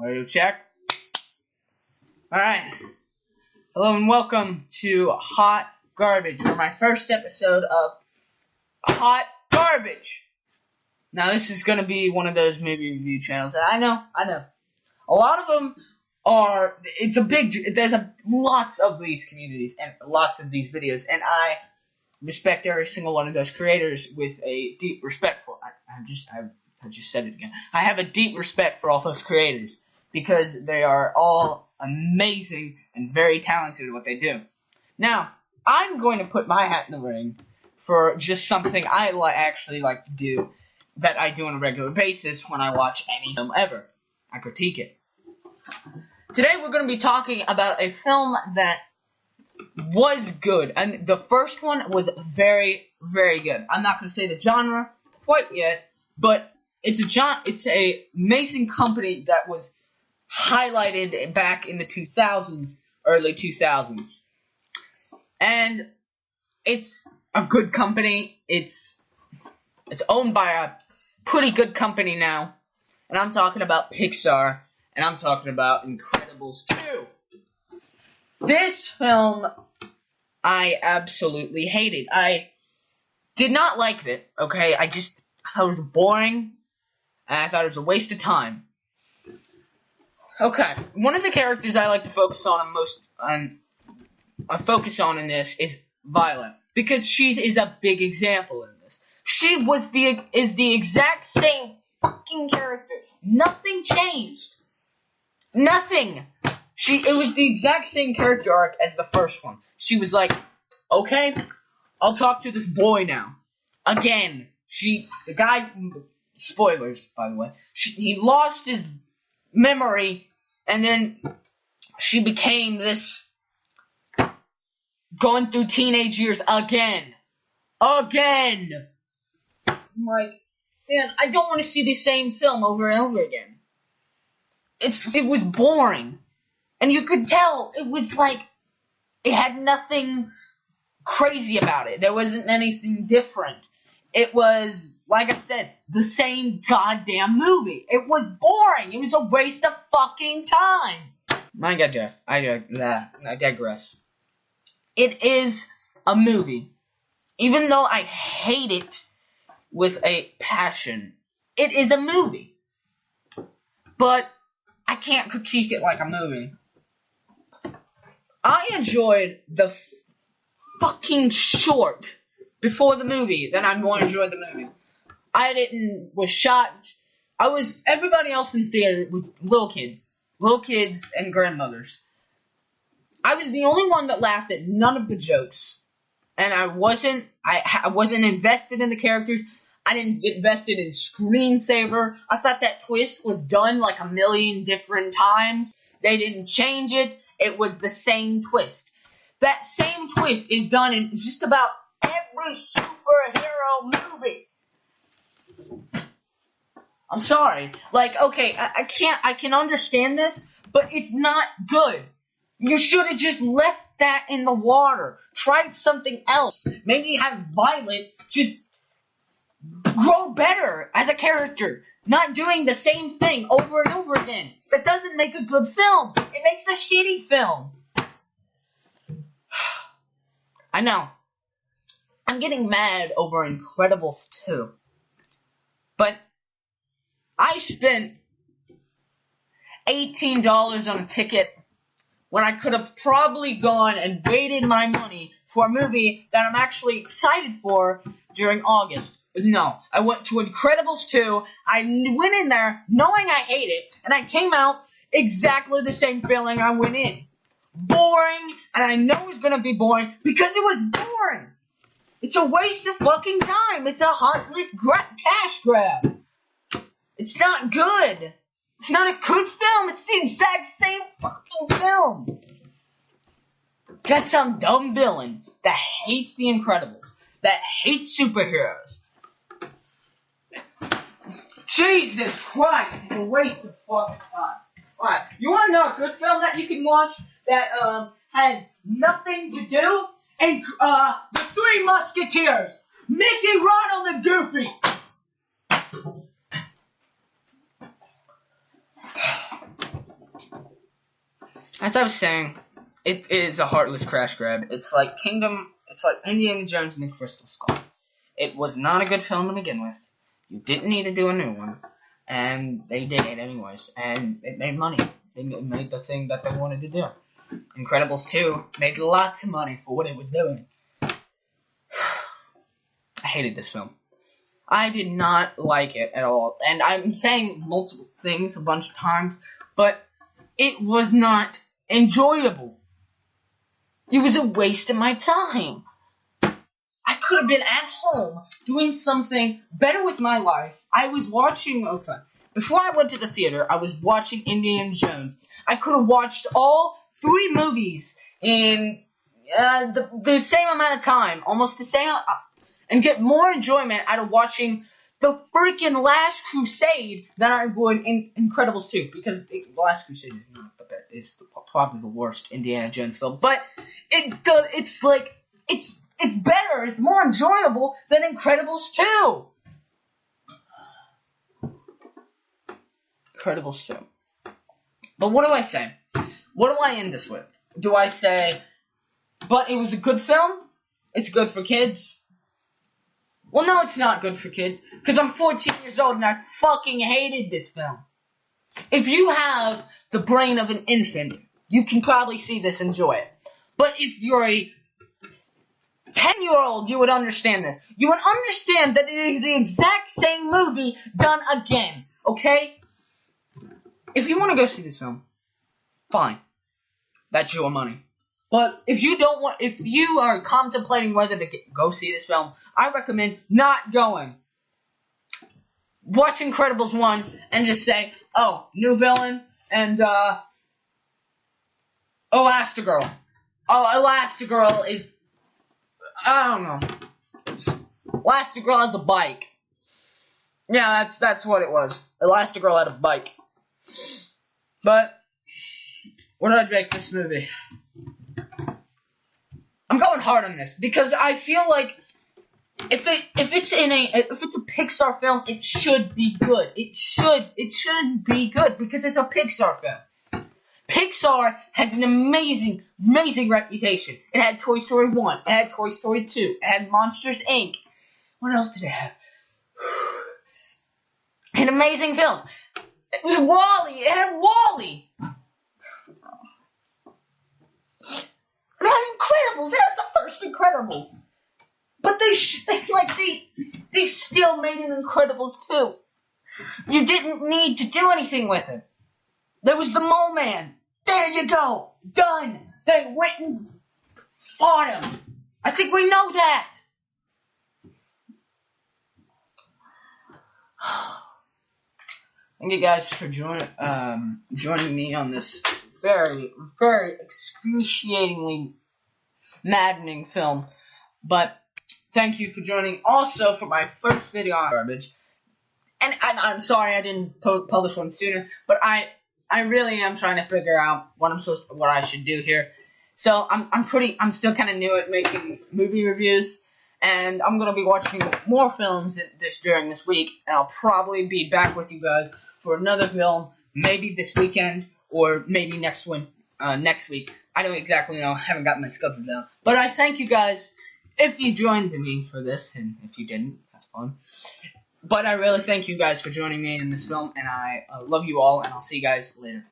Audio check. Alright. Hello and welcome to Hot Garbage for my first episode of Hot Garbage. Now this is going to be one of those movie review channels. And I know. A lot of them are, there's lots of these communities and lots of these videos. And I respect every single one of those creators with a deep respect for. I just said it again. I have a deep respect for all those creators because they are all amazing and very talented at what they do. Now, I'm going to put my hat in the ring for just something I actually like to do that I do on a regular basis when I watch any film ever. I critique it. Today we're going to be talking about a film that was good, and the first one was very, very good. I'm not going to say the genre quite yet, but it's a amazing company that was highlighted back in the 2000s, early 2000s. And it's a good company. It's owned by a pretty good company now. And I'm talking about Pixar, and I'm talking about Incredibles 2. This film I absolutely hated. I did not like it, okay? I thought it was boring, and I thought it was a waste of time. Okay, one of the characters I like to focus on in this is Violet, because she is a big example in this. She is the exact same fucking character. Nothing changed. Nothing. It was the exact same character arc as the first one. She was like, okay, I'll talk to this boy now. Again, the guy, spoilers, by the way, he lost his memory, and then she became this, going through teenage years again. I'm like, man, I don't want to see the same film over and over again. It was boring. And you could tell it was like, it had nothing crazy about it. There wasn't anything different. It was, like I said, the same goddamn movie. It was boring. It was a waste of fucking time. I digress. It is a movie. Even though I hate it with a passion, it is a movie. But I can't critique it like a movie. I enjoyed the fucking short before the movie than I more enjoyed the movie. Everybody else in theater was little kids and grandmothers. I was the only one that laughed at none of the jokes, and I wasn't invested in the characters. I didn't get invested in Screensaver. I thought that twist was done like a million different times. They didn't change it. It was the same twist. That same twist is done in just about every superhero movie. I'm sorry. Like, okay, I can understand this, but it's not good. You should have just left that in the water. Tried something else. Maybe have Violet just grow better as a character. Not doing the same thing over and over again. That doesn't make a good film. It makes a shitty film. I know. I'm getting mad over Incredibles 2. But I spent $18 on a ticket when I could have probably gone and waited my money for a movie that I'm actually excited for during August. No, I went to Incredibles 2, I went in there knowing I hate it, and I came out exactly the same feeling I went in. Boring, and I know it's gonna be boring, because it was boring. It's a waste of fucking time. It's a heartless cash grab. It's not good. It's not a good film. It's the exact same fucking film. Got some dumb villain that hates the Incredibles, that hates superheroes. Jesus Christ, it's a waste of fucking time. Alright, you wanna know a good film that you can watch that has nothing to do? And The Three Musketeers. Mickey, Ronald, and Goofy. as I was saying, it is a heartless crash grab. It's like Indiana Jones and the Crystal Skull. It was not a good film to begin with. You didn't need to do a new one. And they did it anyways. And it made money. It made the thing that they wanted to do. Incredibles 2 made lots of money for what it was doing. I hated this film. I did not like it at all. And I'm saying multiple things a bunch of times, but it was not enjoyable. It was a waste of my time. I could have been at home doing something better with my life. I was watching, before I went to the theater, I was watching Indiana Jones. I could have watched all 3 movies in the same amount of time, almost the same, and get more enjoyment out of watching the freaking Last Crusade than I would in Incredibles 2, because The Last Crusade is not the best. It's probably the worst Indiana Jones film, but it's better. It's more enjoyable than Incredibles 2. Incredibles 2. But what do I say? What do I end this with? Do I say, but it was a good film? It's good for kids? Well, no, it's not good for kids, because I'm 14 years old and I fucking hated this film. If you have the brain of an infant, you can probably see this and enjoy it. But if you're a 10-year-old, you would understand this. You would understand that it is the exact same movie done again, okay? If you want to go see this film, fine. That's your money. But if you are contemplating whether to go see this film, I recommend not going. Watch Incredibles 1 and just say, oh, new villain, and, Elastigirl. Oh, Elastigirl is, I don't know. Elastigirl has a bike. Yeah, that's what it was. Elastigirl had a bike. But, what did I rate this movie? I'm going hard on this because I feel like if it's a Pixar film, it should be good. It should be good because it's a Pixar film. Pixar has an amazing reputation. It had Toy Story 1, it had Toy Story 2, it had Monsters Inc. What else did it have? An amazing film. WALL-E, it had WALL-E. It had Incredibles. It had the first Incredibles. But they still made an Incredibles 2. You didn't need to do anything with it. There was the Mole Man. There you go. Done. They went and fought him. I think we know that. Thank you guys for joining me on this very excruciatingly maddening film. But thank you for joining also for my first video on garbage. And I'm sorry I didn't publish one sooner, but I really am trying to figure out what I should do here. So I'm still kind of new at making movie reviews, and I'm gonna be watching more films during this week, and I'll probably be back with you guys for another film, maybe this weekend or maybe next week. I don't exactly know. I haven't got my schedule down. But I thank you guys if you joined me for this, and if you didn't, that's fine. But I really thank you guys for joining me in this film, and I love you all, and I'll see you guys later.